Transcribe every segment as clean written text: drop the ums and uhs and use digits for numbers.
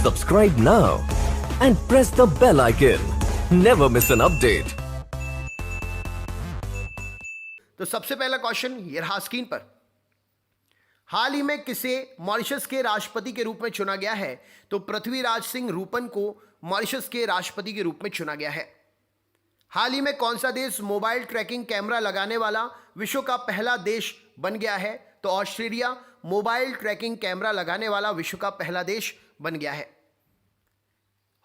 Subscribe now and press the bell icon. Never miss an update. तो सबसे पहला question ये रहा स्क्रीन पर। हाल ही में किसे मॉरिशस के राष्ट्रपति के रूप में चुना गया है? तो पृथ्वीराज सिंह रूपन को मॉरिशस के राष्ट्रपति के रूप में चुना गया है। हाल ही में कौन सा देश मोबाइल ट्रैकिंग कैमरा लगाने वाला विश्व का पहला देश बन गया है? तो ऑस्ट्रेलिया मोबाइल ट्रैकिंग कैमरा लगाने वाला विश्व का पहला देश बन गया है।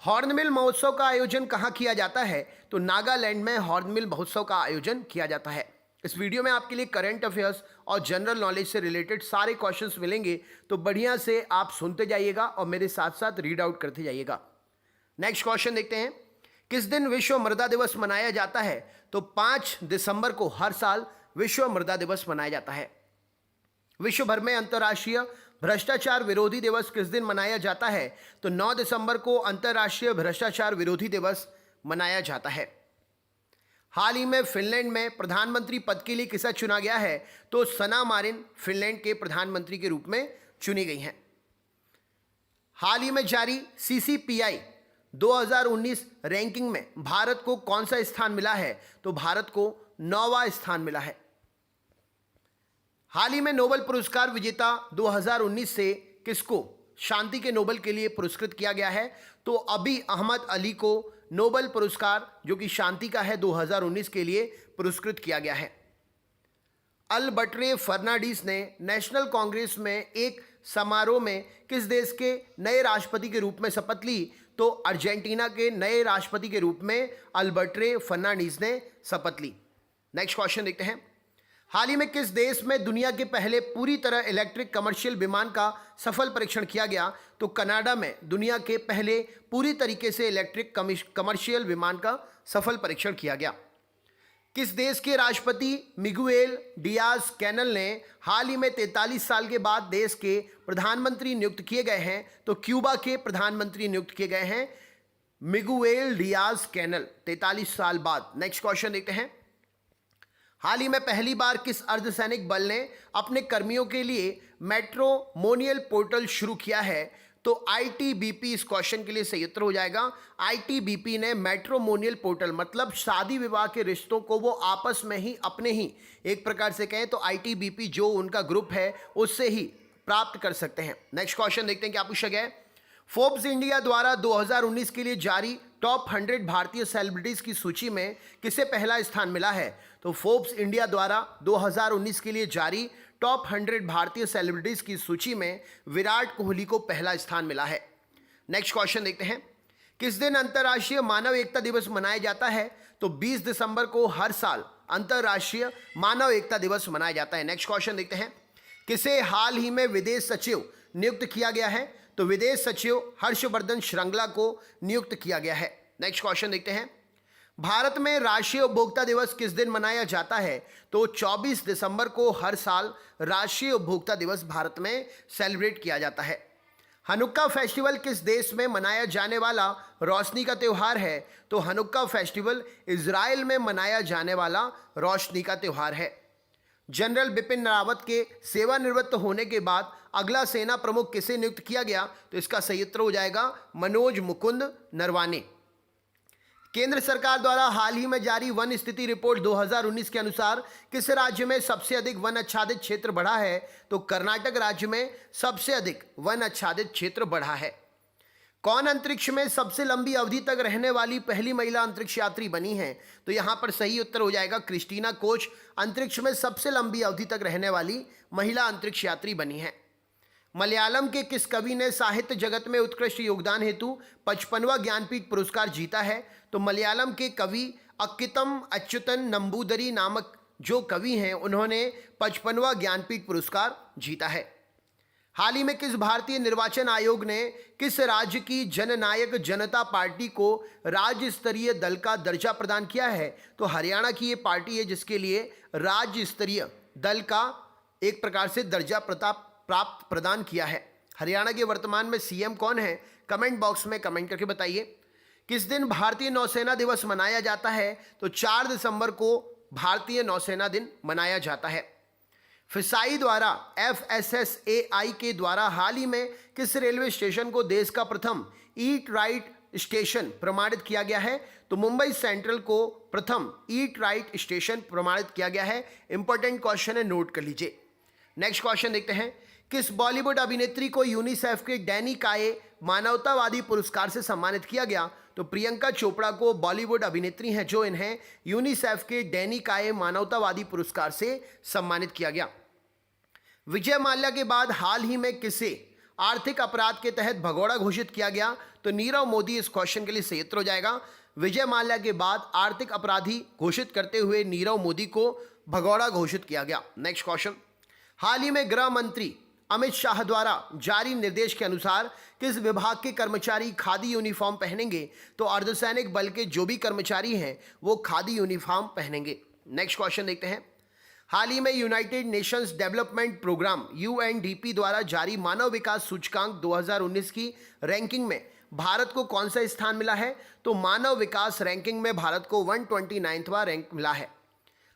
हॉर्नबिल महोत्सव का आयोजन कहां किया जाता है? तो नागालैंड में हॉर्नबिल महोत्सव का आयोजन किया जाता है। इस वीडियो में आपके लिए करंट अफेयर्स और जनरल नॉलेज से रिलेटेड सारे क्वेश्चंस मिलेंगे, तो बढ़िया से आप सुनते जाइएगा और मेरे साथ साथ रीड आउट करते जाइएगा। नेक्स्ट क्वेश्चन देखते हैं। किस दिन विश्व मृदा दिवस मनाया जाता है? तो 5 दिसंबर को हर साल विश्व मृदा दिवस मनाया जाता है। विश्व भर में अंतर्राष्ट्रीय भ्रष्टाचार विरोधी दिवस किस दिन मनाया जाता है? तो 9 दिसंबर को अंतर्राष्ट्रीय भ्रष्टाचार विरोधी दिवस मनाया जाता है। हाल ही में फिनलैंड में प्रधानमंत्री पद के लिए किसे चुना गया है? तो सना मारिन फिनलैंड के प्रधानमंत्री के रूप में चुनी गई हैं। हाल ही में जारी CCPI 2019 रैंकिंग में भारत को कौन सा स्थान मिला है? तो भारत को 9वां स्थान मिला है। हाल ही में नोबेल पुरस्कार विजेता 2019 से किसको शांति के नोबेल के लिए पुरस्कृत किया गया है? तो अबी अहमद अली को नोबेल पुरस्कार जो कि शांति का है 2019 के लिए पुरस्कृत किया गया है। अल्बर्टे फर्नांडिस ने नेशनल कांग्रेस में एक समारोह में किस देश के नए राष्ट्रपति के रूप में शपथ ली? तो अर्जेंटीना के नए राष्ट्रपति के रूप में अल्बर्टे फर्नांडिस ने शपथ ली। नेक्स्ट क्वेश्चन देखते हैं। हाल ही में किस देश में दुनिया के पहले पूरी तरह इलेक्ट्रिक कमर्शियल विमान का सफल परीक्षण किया गया? तो कनाडा में दुनिया के पहले पूरी तरीके से इलेक्ट्रिक कमर्शियल विमान का सफल परीक्षण किया गया। किस देश के राष्ट्रपति मिगुएल डियाज कैनल ने हाल ही में 43 साल के बाद देश के प्रधानमंत्री नियुक्त किए गए हैं? तो क्यूबा के प्रधानमंत्री नियुक्त किए गए हैं मिगुएल डियाज कैनल 43 साल बाद। नेक्स्ट क्वेश्चन देखते हैं। हाल ही में पहली बार किस अर्धसैनिक बल ने अपने कर्मियों के लिए मैट्रिमोनियल पोर्टल शुरू किया है? तो ITBP इस क्वेश्चन के लिए सही उत्तर हो जाएगा। ITBP ने मैट्रिमोनियल पोर्टल मतलब शादी विवाह के रिश्तों को वो आपस में ही अपने ही एक प्रकार से कहें तो ITBP जो उनका ग्रुप है उससे ही प्राप्त कर सकते हैं। नेक्स्ट क्वेश्चन देखते हैं क्या पूछा गया है। फोर्ब्स इंडिया द्वारा 2019 के लिए जारी टॉप 100 भारतीय सेलिब्रिटीज की सूची में किसे पहला स्थान मिला है? तो फोर्ब्स इंडिया द्वारा 2019 के लिए जारी टॉप 100 भारतीय सेलिब्रिटीज की सूची में विराट कोहली को पहला स्थान मिला है। नेक्स्ट क्वेश्चन देखते हैं। किस दिन अंतर्राष्ट्रीय मानव एकता दिवस मनाया जाता है? तो 20 दिसंबर को हर साल अंतर्राष्ट्रीय मानव एकता दिवस मनाया जाता है। नेक्स्ट क्वेश्चन देखते हैं। किसे हाल ही में विदेश सचिव नियुक्त किया गया है? तो विदेश सचिव हर्षवर्धन श्रृंगला को नियुक्त किया गया है। नेक्स्ट क्वेश्चन देखते हैं। भारत में राष्ट्रीय उपभोक्ता दिवस किस दिन मनाया जाता है? तो 24 दिसंबर को हर साल राष्ट्रीय उपभोक्ता दिवस भारत में सेलिब्रेट किया जाता है। हनुक्का फेस्टिवल किस देश में मनाया जाने वाला रोशनी का त्यौहार है? तो हनुक्का फेस्टिवल इजराइल में मनाया जाने वाला रोशनी का त्यौहार है। जनरल बिपिन रावत के सेवानिवृत्त होने के बाद अगला सेना प्रमुख किसे नियुक्त किया गया? तो इसका सही उत्तर हो जाएगा मनोज मुकुंद नरवाने। केंद्र सरकार द्वारा हाल ही में जारी वन स्थिति रिपोर्ट 2019 के अनुसार किस राज्य में सबसे अधिक वन आच्छादित क्षेत्र बढ़ा है? तो कर्नाटक राज्य में सबसे अधिक वन आच्छादित क्षेत्र बढ़ा है। कौन अंतरिक्ष में सबसे लंबी अवधि तक रहने वाली पहली महिला अंतरिक्ष यात्री बनी है? तो यहां पर सही उत्तर हो जाएगा क्रिस्टीना कोच अंतरिक्ष में सबसे लंबी अवधि तक रहने वाली महिला अंतरिक्ष यात्री बनी है। मलयालम के किस कवि ने साहित्य जगत में उत्कृष्ट योगदान हेतु 55वां ज्ञानपीठ पुरस्कार जीता है? तो मलयालम के कवि अक्कितम अच्युतन नंबूदरी नामक जो कवि हैं उन्होंने 55वां ज्ञानपीठ पुरस्कार जीता है। हाल ही में किस भारतीय निर्वाचन आयोग ने किस राज्य की जननायक जनता पार्टी को राज्य स्तरीय दल का दर्जा प्रदान किया है? तो हरियाणा की ये पार्टी है जिसके लिए राज्य स्तरीय दल का एक प्रकार से दर्जा प्राप्त प्रदान किया है। हरियाणा के वर्तमान में CM कौन है? कमेंट बॉक्स में कमेंट करके बताइए। किस दिन भारतीय नौसेना दिवस मनाया जाता है? तो 4 दिसंबर को भारतीय नौसेना दिन मनाया जाता है। फिसाई द्वारा FSSAI के द्वारा हाल ही में किस रेलवे स्टेशन को देश का प्रथम ईट राइट स्टेशन प्रमाणित किया गया है? तो मुंबई सेंट्रल को प्रथम ईट राइट स्टेशन प्रमाणित किया गया है। इंपॉर्टेंट क्वेश्चन है, नोट कर लीजिए। नेक्स्ट क्वेश्चन देखते हैं। किस बॉलीवुड अभिनेत्री को यूनिसेफ के डैनी काये मानवतावादी पुरस्कार से सम्मानित किया गया? तो प्रियंका चोपड़ा को बॉलीवुड अभिनेत्री हैं जो इन्हें यूनिसेफ के डैनी काये मानवतावादी पुरस्कार से सम्मानित किया गया। विजय माल्या के बाद हाल ही में किसे आर्थिक अपराध के तहत भगोड़ा घोषित किया गया? तो नीरव मोदी इस क्वेश्चन के लिए सही उत्तर हो जाएगा। विजय माल्या के बाद आर्थिक अपराधी घोषित करते हुए नीरव मोदी को भगोड़ा घोषित किया गया। Next question. हाल ही में गृह मंत्री अमित शाह द्वारा जारी निर्देश के अनुसार किस विभाग के कर्मचारी खादी यूनिफॉर्म पहनेंगे? तो अर्धसैनिक बल के जो भी कर्मचारी हैं वो खादी यूनिफॉर्म पहनेंगे। नेक्स्ट क्वेश्चन देखते हैं। हाल ही में United Nations development programme UNDP द्वारा जारी मानव विकास सूचकांक 2019 की रैंकिंग में भारत को कौन सा स्थान मिला है? तो मानव विकास रैंकिंग में भारत को 129वां रैंक मिला है।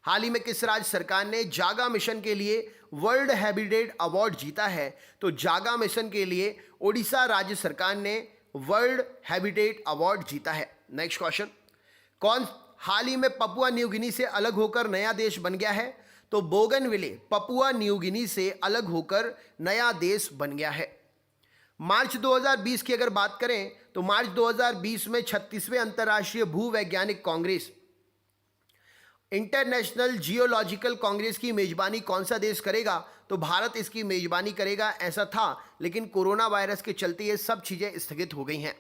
हाल ही में किस राज्य सरकार ने जागा मिशन के लिए वर्ल्ड हैबिटेट अवार्ड जीता है? तो जागा मिशन के लिए ओडिशा राज्य सरकार ने वर्ल्ड हैबिटेट अवार्ड जीता है। Next question. कौन हाल ही में पपुआ न्यू गिनी से अलग होकर नया देश बन गया है? तो बोगनविले पपुआ न्यू गिनी से अलग होकर नया देश बन गया है। मार्च 2020 की अगर बात करें तो मार्च 2020 में 36वें अंतर्राष्ट्रीय भूवैज्ञानिक कांग्रेस इंटरनेशनल जियोलॉजिकल कांग्रेस की मेजबानी कौन सा देश करेगा? तो भारत इसकी मेजबानी करेगा, ऐसा था, लेकिन कोरोना वायरस के चलते ये सब चीजें स्थगित हो गई हैं।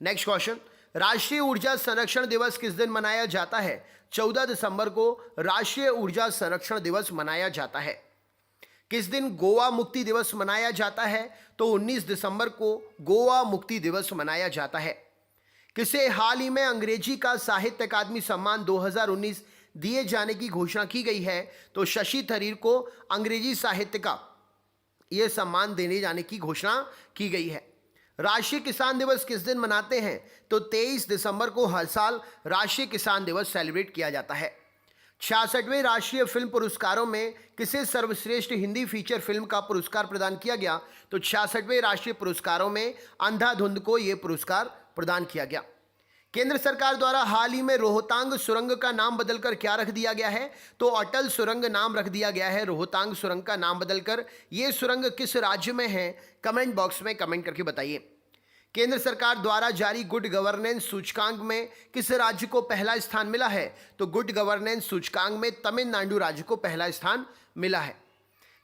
Next question. राष्ट्रीय ऊर्जा संरक्षण दिवस किस दिन मनाया जाता है? 14 दिसंबर को राष्ट्रीय ऊर्जा संरक्षण दिवस मनाया जाता है। किस दिन गोवा मुक्ति दिवस मनाया जाता है? तो 19 दिसंबर को गोवा मुक्ति दिवस मनाया जाता है। किसे हाल ही में अंग्रेजी का साहित्य अकादमी सम्मान 2019 दिए जाने की घोषणा की गई है? तो शशि थरूर को अंग्रेजी साहित्य का यह सम्मान देने जाने की घोषणा की गई है। राष्ट्रीय किसान दिवस किस दिन मनाते हैं? तो 23 दिसंबर को हर साल राष्ट्रीय किसान दिवस सेलिब्रेट किया जाता है। 66वें राष्ट्रीय फिल्म पुरस्कारों में किसे सर्वश्रेष्ठ हिंदी फीचर फिल्म का पुरस्कार प्रदान किया गया? तो 66वें राष्ट्रीय पुरस्कारों में अंधाधुंध को यह पुरस्कार प्रदान किया गया। केंद्र सरकार द्वारा हाल ही में रोहतांग सुरंग का नाम बदलकर क्या रख दिया गया है? तो अटल सुरंग नाम रख दिया गया है। रोहतांग सुरंग का नाम बदलकर यह सुरंग किस राज्य में है? कमेंट बॉक्स में कमेंट करके बताइए। केंद्र सरकार द्वारा जारी गुड गवर्नेंस सूचकांक में किस राज्य को पहला स्थान मिला है? तो गुड गवर्नेंस सूचकांक में तमिलनाडु राज्य को पहला स्थान मिला है।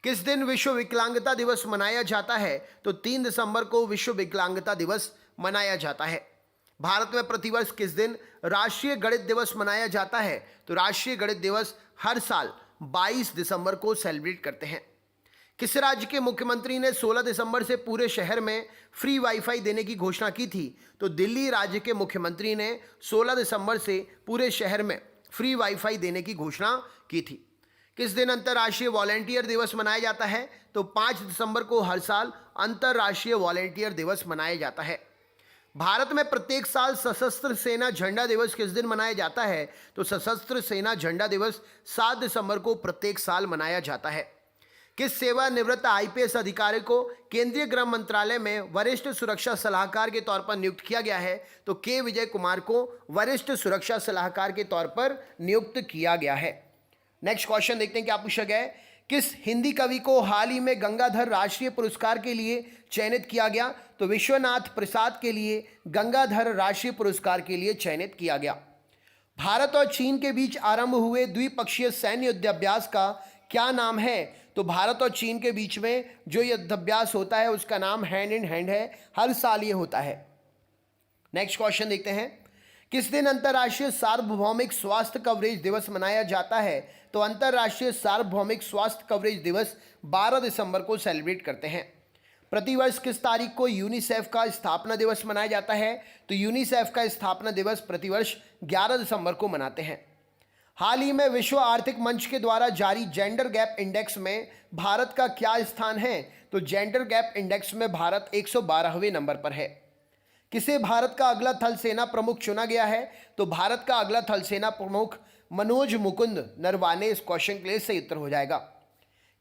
किस दिन विश्व विकलांगता दिवस मनाया जाता है? तो 3 दिसंबर को विश्व विकलांगता दिवस मनाया जाता है। भारत में प्रतिवर्ष किस दिन राष्ट्रीय गणित दिवस मनाया जाता है? तो राष्ट्रीय गणित दिवस हर साल 22 दिसंबर को सेलिब्रेट करते हैं। किस राज्य के मुख्यमंत्री ने 16 दिसंबर से पूरे शहर में फ्री वाईफाई देने की घोषणा की थी? तो दिल्ली राज्य के मुख्यमंत्री ने 16 दिसंबर से पूरे शहर में फ्री वाईफाई देने की घोषणा की थी। किस दिन अंतर्राष्ट्रीय वॉलेंटियर दिवस मनाया जाता है? तो 5 दिसंबर को हर साल अंतर्राष्ट्रीय वॉलेंटियर दिवस मनाया जाता है। भारत में प्रत्येक साल सशस्त्र सेना झंडा दिवस किस दिन मनाया जाता है? तो सशस्त्र सेना झंडा दिवस 7 दिसंबर को प्रत्येक साल मनाया जाता है। किस सेवानिवृत्त IPS अधिकारी को केंद्रीय गृह मंत्रालय में वरिष्ठ सुरक्षा सलाहकार के तौर पर नियुक्त किया गया है? तो K विजय कुमार को वरिष्ठ सुरक्षा सलाहकार के तौर पर नियुक्त किया गया है। नेक्स्ट क्वेश्चन देखते हैं क्या पूछा गया है। किस हिंदी कवि को हाल ही में गंगाधर राष्ट्रीय पुरस्कार के लिए चयनित किया गया? तो विश्वनाथ प्रसाद के लिए गंगाधर राष्ट्रीय पुरस्कार के लिए चयनित किया गया। भारत और चीन के बीच आरंभ हुए द्विपक्षीय सैन्य युद्धाभ्यास का क्या नाम है? तो भारत और चीन के बीच में जो युद्धाभ्यास होता है उसका नाम हैंड इन हैंड है, हर साल ये होता है। नेक्स्ट क्वेश्चन देखते हैं। किस दिन अंतर्राष्ट्रीय सार्वभौमिक स्वास्थ्य कवरेज दिवस मनाया जाता है? तो अंतर्राष्ट्रीय सार्वभौमिक स्वास्थ्य कवरेज दिवस 12 दिसंबर को सेलिब्रेट करते हैं। प्रतिवर्ष किस तारीख को यूनिसेफ का स्थापना दिवस मनाया जाता है? तो यूनिसेफ का स्थापना दिवस प्रतिवर्ष 11 दिसंबर को मनाते हैं। हाल ही में विश्व आर्थिक मंच के द्वारा जारी जेंडर गैप इंडेक्स में भारत का क्या स्थान है? तो जेंडर गैप इंडेक्स में भारत 112वें नंबर पर है। किसे भारत का अगला थल सेना प्रमुख चुना गया है? तो भारत का अगला थल सेना प्रमुख मनोज मुकुंद नरवाने इस क्वेश्चन के लिए सही उत्तर हो जाएगा।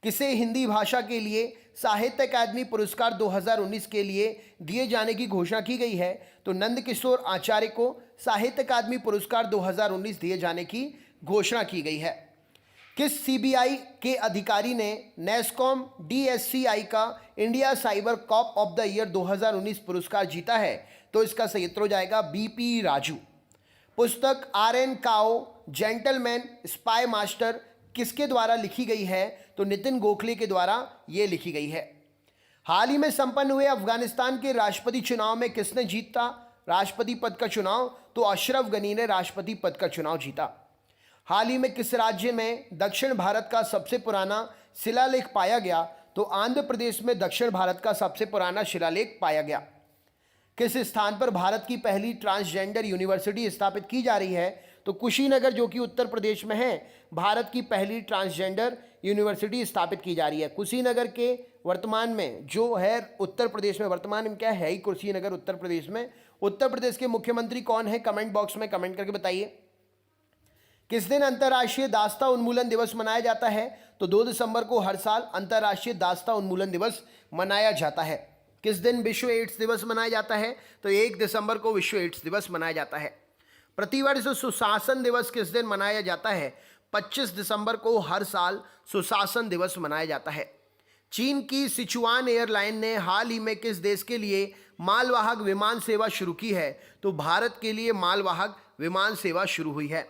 किसे हिंदी भाषा के लिए साहित्य अकादमी पुरस्कार 2019 के लिए दिए जाने की घोषणा की गई है? तो नंदकिशोर आचार्य को साहित्य अकादमी पुरस्कार 2019 दिए जाने की घोषणा की गई है। किस सीबीआई के अधिकारी ने नेस्कॉम डीएससीआई का India cyber cop of the year 2019 पुरस्कार जीता है? तो इसका सही उत्तर हो जाएगा बीपी राजू। पुस्तक आर.एन. काओ जेंटलमैन स्पाई मास्टर किसके द्वारा लिखी गई है? तो नितिन गोखले के द्वारा ये लिखी गई है। हाल ही में संपन्न हुए अफगानिस्तान के राष्ट्रपति चुनाव में किसने जीता राष्ट्रपति पद का चुनाव? तो अशरफ गनी ने राष्ट्रपति पद का चुनाव जीता। हाल ही में किस राज्य में दक्षिण भारत का सबसे पुराना शिलालेख पाया गया? तो आंध्र प्रदेश में दक्षिण भारत का सबसे पुराना शिलालेख पाया गया। किस स्थान पर भारत की पहली ट्रांसजेंडर यूनिवर्सिटी स्थापित की जा रही है? तो कुशीनगर, जो कि उत्तर प्रदेश में है, भारत की पहली ट्रांसजेंडर यूनिवर्सिटी स्थापित की जा रही है। कुशीनगर के वर्तमान में जो है उत्तर प्रदेश में, वर्तमान में क्या है ही कुशीनगर उत्तर प्रदेश में। उत्तर प्रदेश के मुख्यमंत्री कौन है? कमेंट बॉक्स में कमेंट करके बताइए। किस दिन अंतर्राष्ट्रीय दास्ता उन्मूलन दिवस मनाया जाता है? तो 2 दिसंबर को हर साल अंतर्राष्ट्रीय दास्ता उन्मूलन दिवस मनाया जाता है। किस दिन विश्व एड्स दिवस मनाया जाता है? तो 1 दिसंबर को विश्व एड्स दिवस मनाया जाता है। प्रतिवर्ष सुशासन दिवस किस दिन मनाया जाता है? 25 दिसंबर को हर साल सुशासन दिवस मनाया जाता है। चीन की सिचुआन एयरलाइन ने हाल ही में किस देश के लिए मालवाहक विमान सेवा शुरू की है? तो भारत के लिए मालवाहक विमान सेवा शुरू हुई है।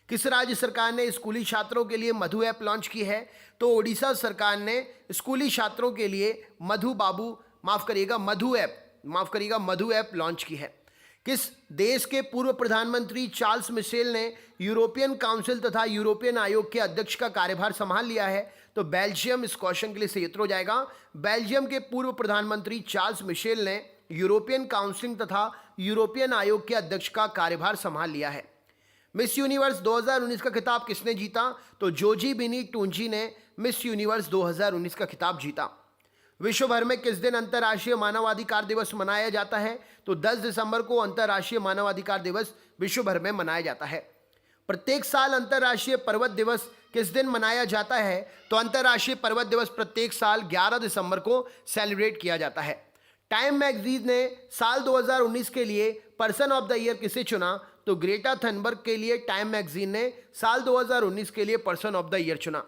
किस राज्य सरकार ने स्कूली छात्रों के लिए मधु ऐप लॉन्च की है? तो ओडिशा सरकार ने स्कूली छात्रों के लिए मधु ऐप लॉन्च की है। किस देश के पूर्व प्रधानमंत्री चार्ल्स मिशेल ने यूरोपियन काउंसिल तथा यूरोपियन आयोग के अध्यक्ष का कार्यभार संभाल लिया है? तो बेल्जियम। इस क्वेश्चन के लिए सही उत्तर हो जाएगा बेल्जियम के पूर्व प्रधानमंत्री चार्ल्स मिशेल ने यूरोपियन काउंसिल तथा यूरोपियन आयोग के अध्यक्ष का कार्यभार संभाल लिया है। मिस यूनिवर्स 2019 का खिताब किसने जीता? तो जोजी बिनी टूंजी ने मिस यूनिवर्स 2019 का खिताब जीता। विश्व भर में किस दिन अंतर्राष्ट्रीय मानवाधिकार दिवस मनाया जाता है? तो 10 दिसंबर को अंतर्राष्ट्रीय मानवाधिकार दिवस विश्व भर में मनाया जाता है। प्रत्येक साल अंतर्राष्ट्रीय पर्वत दिवस किस दिन मनाया जाता है? तो अंतर्राष्ट्रीय पर्वत दिवस प्रत्येक साल 11 दिसंबर को सेलिब्रेट किया जाता है। टाइम मैगजीन ने साल 2019 के लिए पर्सन ऑफ द ईयर किसे चुना? तो ग्रेटा थनबर्ग के लिए टाइम मैगजीन ने साल 2019 के लिए पर्सन ऑफ द ईयर चुना।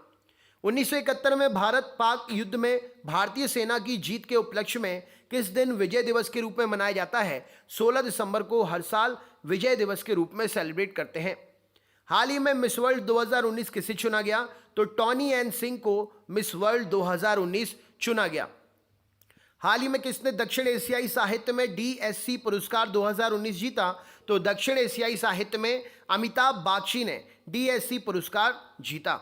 1971 में भारत पाक युद्ध में भारतीय सेना की जीत के उपलक्ष्य में किस दिन विजय दिवस के रूप में मनाया जाता है? 16 दिसंबर को हर साल विजय दिवस के रूप में सेलिब्रेट करते हैं। हाल ही में मिस वर्ल्ड 2019 किसे चुना गया? तो टॉनी एन सिंह को मिस वर्ल्ड 2019 चुना गया। हाल ही में किसने दक्षिण एशियाई साहित्य में डीएससी पुरस्कार 2019 जीता? तो दक्षिण एशियाई साहित्य में अमिताभ बागची ने डीएससी पुरस्कार जीता।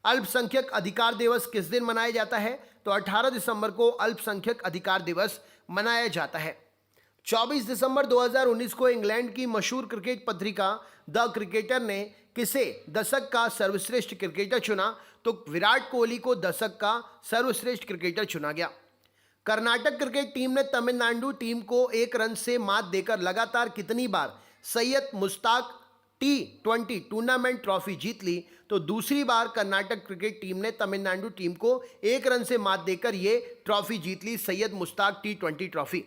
अल्पसंख्यक अधिकार दिवस किस दिन मनाया जाता है? तो 18 दिसंबर को अल्पसंख्यक अधिकार दिवस मनाया जाता है। 24 दिसंबर 2019 को इंग्लैंड की मशहूर क्रिकेट पत्रिका द क्रिकेटर ने किसे दशक का सर्वश्रेष्ठ क्रिकेटर चुना? तो विराट कोहली को दशक का सर्वश्रेष्ठ क्रिकेटर चुना गया। कर्नाटक क्रिकेट टीम ने तमिलनाडु टीम को 1 रन से मात देकर लगातार कितनी बार Syed Mushtaq T20 tournament trophy जीत ली? तो दूसरी बार कर्नाटक क्रिकेट टीम ने तमिलनाडु टीम को 1 रन से मात देकर ये ट्रॉफी जीत ली, सैयद मुश्ताक T20 ट्रॉफी।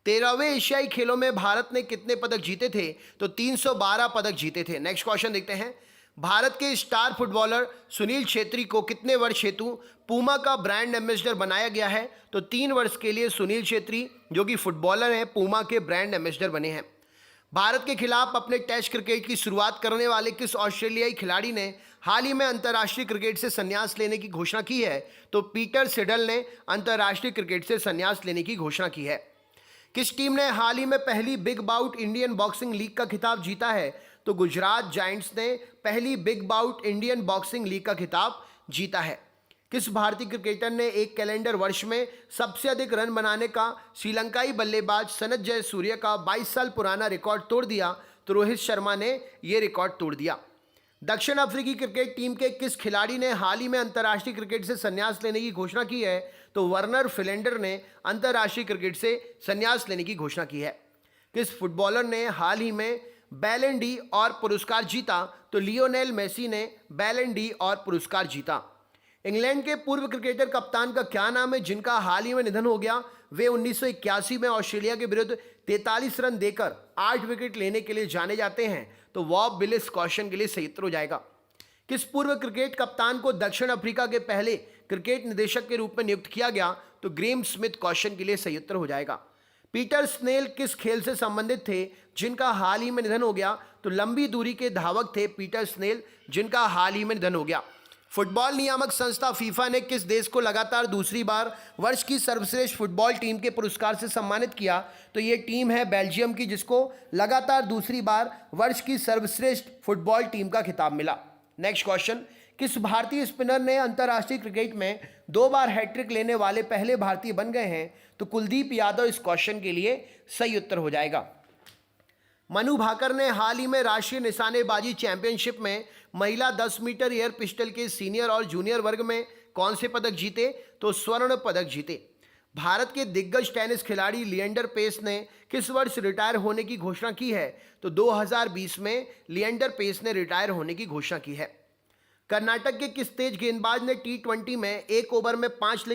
13वें एशियाई खेलों में भारत ने कितने पदक जीते थे? तो 312 पदक जीते थे। नेक्स्ट क्वेश्चन देखते हैं। भारत के स्टार फुटबॉलर सुनील छेत्री को कितने वर्ष हेतु पूमा का ब्रांड एम्बेसडर बनाया गया है? तो 3 वर्ष के लिए सुनील छेत्री, जो कि फुटबॉलर हैं, पूमा के ब्रांड एम्बेसडर बने हैं। भारत के खिलाफ अपने टेस्ट क्रिकेट की शुरुआत करने वाले किस ऑस्ट्रेलियाई खिलाड़ी ने हाल ही में अंतर्राष्ट्रीय क्रिकेट से संन्यास लेने की घोषणा की है? तो पीटर सिडल ने अंतर्राष्ट्रीय क्रिकेट से संन्यास लेने की घोषणा की है। किस टीम ने हाल ही में पहली big bout Indian boxing league का खिताब जीता है? तो गुजरात जायंट्स ने पहली big bout Indian boxing league का खिताब जीता है। किस भारतीय क्रिकेटर ने एक कैलेंडर वर्ष में सबसे अधिक रन बनाने का श्रीलंकाई बल्लेबाज सनत जयसूर्य का 22 साल पुराना रिकॉर्ड तोड़ दिया? तो रोहित शर्मा ने यह रिकॉर्ड तोड़ दिया। दक्षिण अफ्रीकी क्रिकेट टीम के किस खिलाड़ी ने हाल ही में अंतर्राष्ट्रीय क्रिकेट से संन्यास लेने की घोषणा की है? तो वर्नर फिलेंडर ने अंतर्राष्ट्रीय क्रिकेट से संन्यास लेने की घोषणा की है। किस फुटबॉलर ने हाल ही में बैलन डी और पुरस्कार जीता? तो लियोनेल मेसी ने बैलन डी और पुरस्कार जीता। इंग्लैंड के पूर्व क्रिकेटर कप्तान का क्या नाम है जिनका हाल ही में निधन हो गया? वे 1981 में ऑस्ट्रेलिया के विरुद्ध 43 रन देकर 8 विकेट लेने के लिए जाने जाते हैं। तो बॉब विलिस क्वेश्चन के लिए सही उत्तर हो जाएगा। किस पूर्व क्रिकेट कप्तान को दक्षिण अफ्रीका के पहले क्रिकेट निदेशक के रूप में नियुक्त किया गया? तो ग्रेम स्मिथ क्वेश्चन के लिए सही उत्तर हो जाएगा। पीटर स्नेल किस खेल से संबंधित थे जिनका हाल ही में निधन हो गया? तो लंबी दूरी के धावक थे पीटर स्नेल, जिनका हाल ही में निधन हो गया। फुटबॉल नियामक संस्था फीफा ने किस देश को लगातार दूसरी बार वर्ष की सर्वश्रेष्ठ फुटबॉल टीम के पुरस्कार से सम्मानित किया? तो ये टीम है बेल्जियम की, जिसको लगातार दूसरी बार वर्ष की सर्वश्रेष्ठ फुटबॉल टीम का खिताब मिला। नेक्स्ट क्वेश्चन, किस भारतीय स्पिनर ने अंतर्राष्ट्रीय क्रिकेट में 2 बार हैट्रिक लेने वाले पहले भारतीय बन गए हैं? तो कुलदीप यादव इस क्वेश्चन के लिए सही उत्तर हो जाएगा। मनु भाकर ने हाल ही में राष्ट्रीय निशानेबाजी चैंपियनशिप में महिला 10 मीटर एयर पिस्टल के सीनियर और जूनियर वर्ग में कौन से पदक जीते? तो स्वर्ण पदक जीते। भारत के दिग्गज टेनिस खिलाड़ी लिएंडर पेस ने किस वर्ष रिटायर होने की घोषणा की है? तो 2020 में लिएंडर पेस ने रिटायर होने की घोषणा की है। कर्नाटक के किस तेज गेंदबाज ने T20 में एक ओवर में 5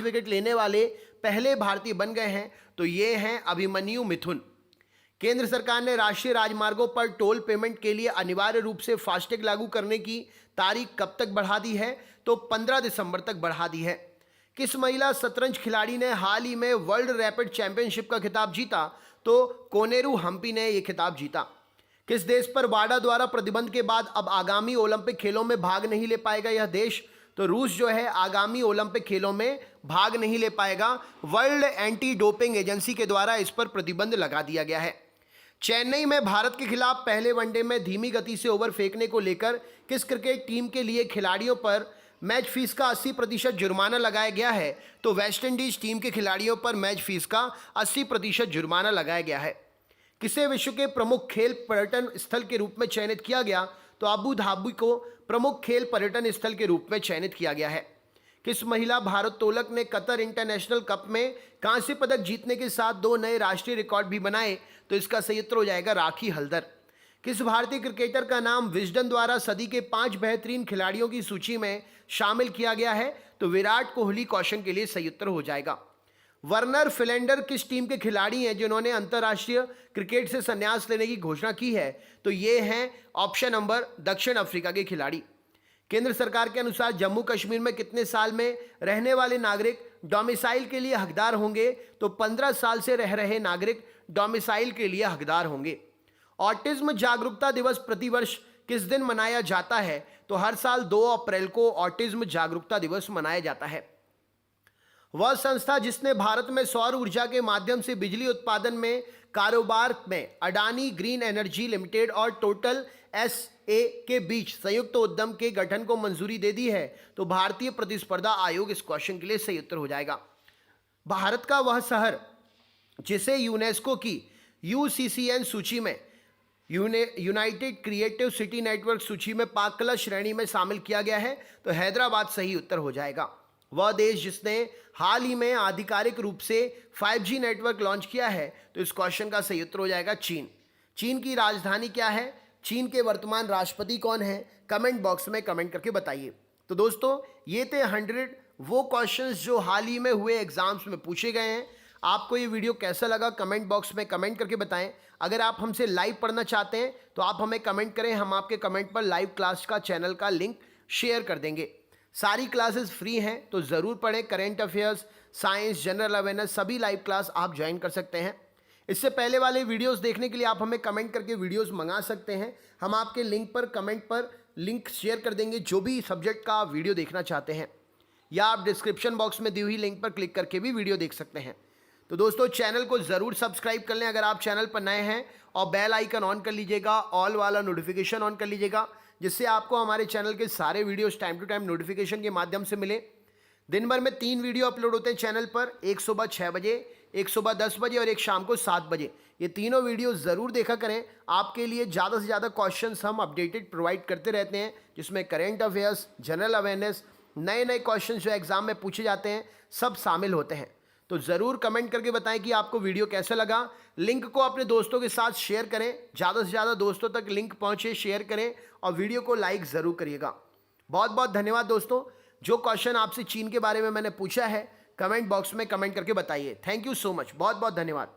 विकेट लेने वाले पहले भारतीय बन गए हैं? तो ये हैं अभिमन्यु मिथुन। केंद्र सरकार ने राष्ट्रीय राजमार्गों पर टोल पेमेंट के लिए अनिवार्य रूप से फास्टैग लागू करने की तारीख कब तक बढ़ा दी है? तो 15 दिसंबर तक बढ़ा दी है। किस महिला शतरंज खिलाड़ी ने हाल ही में वर्ल्ड रैपिड चैंपियनशिप का खिताब जीता? तो कोनेरू हम्पी ने यह खिताब जीता। किस देश पर वाडा द्वारा प्रतिबंध के बाद अब आगामी ओलंपिक खेलों में भाग नहीं ले पाएगा यह देश? तो रूस जो है आगामी ओलंपिक खेलों में भाग नहीं ले पाएगा। वर्ल्ड एंटी डोपिंग एजेंसी के द्वारा इस पर प्रतिबंध लगा दिया गया है। चेन्नई में भारत के खिलाफ पहले वनडे में धीमी गति से ओवर फेंकने को लेकर किस क्रिकेट टीम के लिए खिलाड़ियों पर मैच फीस का 80% जुर्माना लगाया गया है? तो वेस्ट इंडीज टीम के खिलाड़ियों पर मैच फीस का 80% जुर्माना लगाया गया है। किसे विश्व के प्रमुख खेल पर्यटन स्थल के रूप में चयनित किया गया? तो अबू धाबी को प्रमुख खेल पर्यटन स्थल के रूप में चयनित किया गया है। किस महिला भारोत्तोलक ने कतर इंटरनेशनल कप में कांस्य पदक जीतने के साथ 2 नए राष्ट्रीय रिकॉर्ड भी बनाए? तो इसका सही उत्तर हो जाएगा राखी हल्दर। किस भारतीय क्रिकेटर का नाम विजडन द्वारा सदी के 5 बेहतरीन खिलाड़ियों की सूची में शामिल किया गया है? तो विराट कोहली क्वेश्चन के लिए सही उत्तर हो जाएगा। वर्नर फिलेंडर किस टीम के खिलाड़ी हैं जिन्होंने अंतर्राष्ट्रीय क्रिकेट से संन्यास लेने की घोषणा की है? तो ये हैं ऑप्शन नंबर दक्षिण अफ्रीका के खिलाड़ी। केंद्र सरकार के अनुसार जम्मू कश्मीर में कितने साल में रहने वाले नागरिक डोमिसाइल के लिए हकदार होंगे? तो 15 साल से रह रहे नागरिक डोमिसाइल के लिए हकदार होंगे। ऑटिज्म जागरूकता दिवस प्रतिवर्ष किस दिन मनाया जाता है? तो हर साल 2 अप्रैल को ऑटिज्म जागरूकता दिवस मनाया जाता है। वह संस्था जिसने भारत में सौर ऊर्जा के माध्यम से बिजली उत्पादन में कारोबार में अडानी ग्रीन एनर्जी लिमिटेड और टोटल SA के बीच संयुक्त उद्यम के गठन को मंजूरी दे दी है? तो भारतीय प्रतिस्पर्धा आयोग इस क्वेश्चन के लिए सही उत्तर हो जाएगा। भारत का वह शहर जिसे यूनेस्को की UCCN सूची में यूनाइटेड क्रिएटिव सिटी नेटवर्क सूची में पाककला श्रेणी में शामिल किया गया है? तो हैदराबाद सही उत्तर हो जाएगा। वह देश जिसने हाल ही में आधिकारिक रूप से 5G नेटवर्क लॉन्च किया है? तो इस क्वेश्चन का सही उत्तर हो जाएगा चीन। चीन की राजधानी क्या है? चीन के वर्तमान राष्ट्रपति कौन है? कमेंट बॉक्स में कमेंट करके बताइए। तो दोस्तों ये थे 100 वो क्वेश्चंस जो हाल ही में हुए एग्जाम्स में पूछे गए हैं। आपको ये वीडियो कैसा लगा कमेंट बॉक्स में कमेंट करके बताएं। अगर आप हमसे लाइव पढ़ना चाहते हैं तो आप हमें कमेंट करें, हम आपके कमेंट पर लाइव क्लास का चैनल का लिंक शेयर कर देंगे। सारी क्लासेस फ्री हैं तो ज़रूर पढ़ें। Current affairs, science, general awareness सभी लाइव क्लास आप ज्वाइन कर सकते हैं। इससे पहले वाले वीडियोस देखने के लिए आप हमें कमेंट करके वीडियोस मंगा सकते हैं। हम आपके लिंक पर कमेंट पर लिंक शेयर कर देंगे जो भी सब्जेक्ट का आप वीडियो देखना चाहते हैं, या आप डिस्क्रिप्शन बॉक्स में दी हुई लिंक पर क्लिक करके भी वीडियो देख सकते हैं। तो दोस्तों चैनल को ज़रूर सब्सक्राइब कर लें अगर आप चैनल पर नए हैं, और बेल आइकन ऑन कर लीजिएगा, ऑल वाला नोटिफिकेशन ऑन कर लीजिएगा, जिससे आपको हमारे चैनल के सारे videos time to time notification के माध्यम से मिले। दिन भर में 3 वीडियो अपलोड होते हैं चैनल पर, एक सुबह 6 बजे, एक सुबह 10 बजे और एक शाम को 7 बजे। ये तीनों वीडियो ज़रूर देखा करें। आपके लिए ज़्यादा से ज़्यादा क्वेश्चंस हम अपडेटेड प्रोवाइड करते रहते हैं, जिसमें करेंट अफेयर्स, जनरल अवेयरनेस, नए नए क्वेश्चन जो एग्जाम में पूछे जाते हैं सब शामिल होते हैं। तो ज़रूर कमेंट करके बताएं कि आपको वीडियो कैसा लगा। लिंक को अपने दोस्तों के साथ शेयर करें, ज़्यादा से ज़्यादा दोस्तों तक लिंक पहुँचे, शेयर करें और वीडियो को लाइक ज़रूर करिएगा। बहुत बहुत धन्यवाद दोस्तों। जो क्वेश्चन आपसे चीन के बारे में मैंने पूछा है, कमेंट बॉक्स में कमेंट करके बताइए। थैंक यू सो मच, बहुत बहुत धन्यवाद।